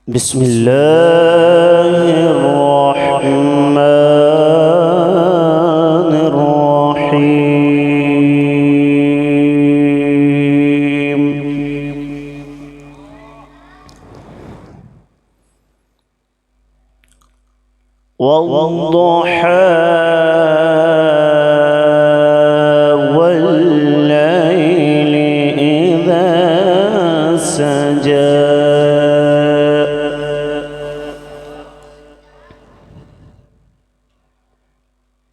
بسم الله الرحمن الرحيم. والضحى والليل إذا سجى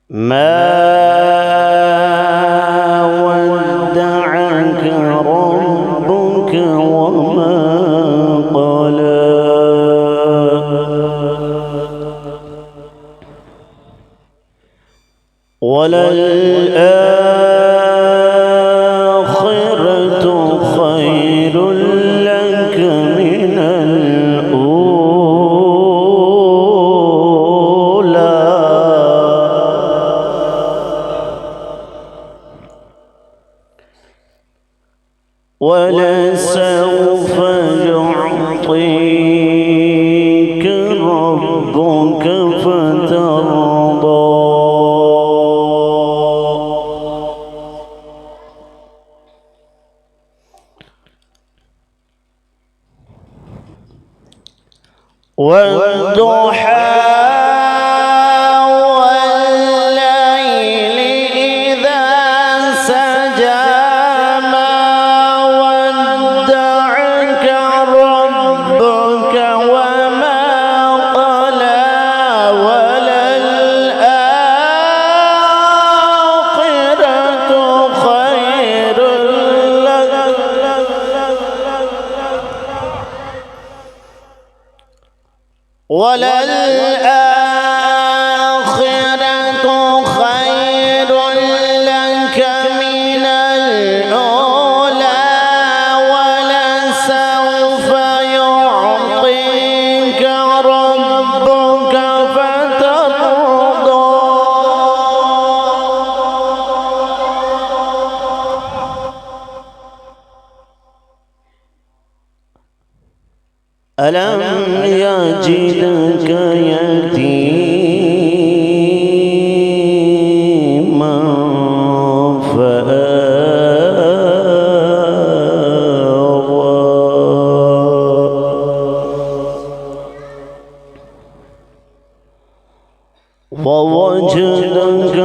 ما ودعك ربك وما قلى وللآخرة خير لك من الأولى ولسوف يعطيك ربك فترضى والضحى والليل إذا سجى ما ودعك ربك وما قلى وللآخرة خير لك من الأولى ولسوف يعطيك ربك فترضى ألم يجدك يتيما فآوى ووجدك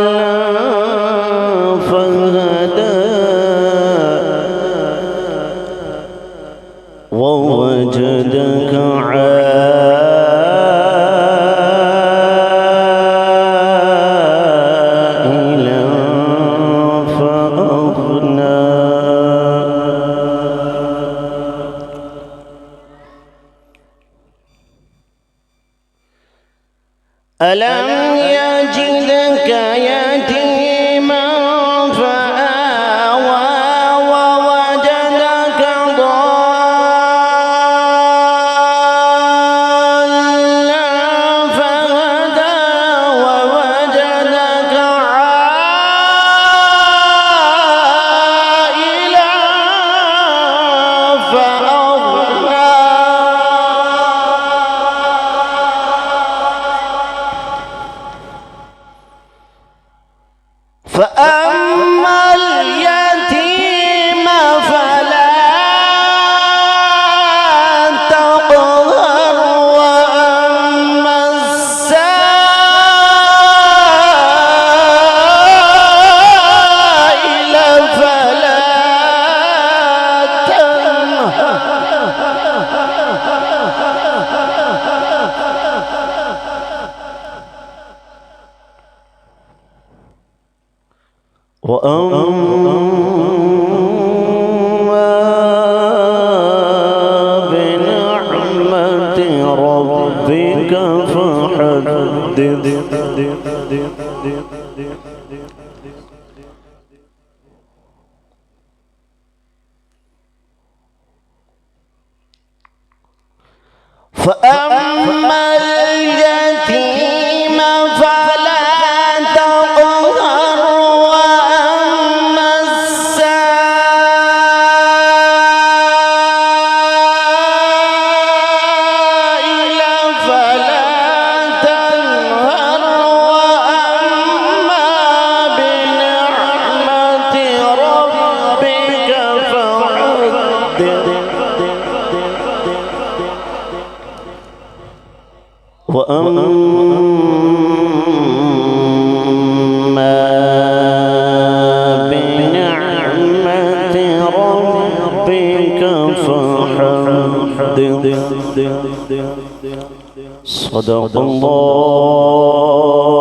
ضالا فهدى ووجدك عائلا فأغنى ألم يجدك يتيما فآوى ووجدك ضالا فهدى ووجدك عائلا فأغنى فأما اليتيم فلا تقهر وأما السائل فلا تنهر وأما بنعمة ربك فحدث فأما اليتيم فلا تقهر وأما السائل صدق الله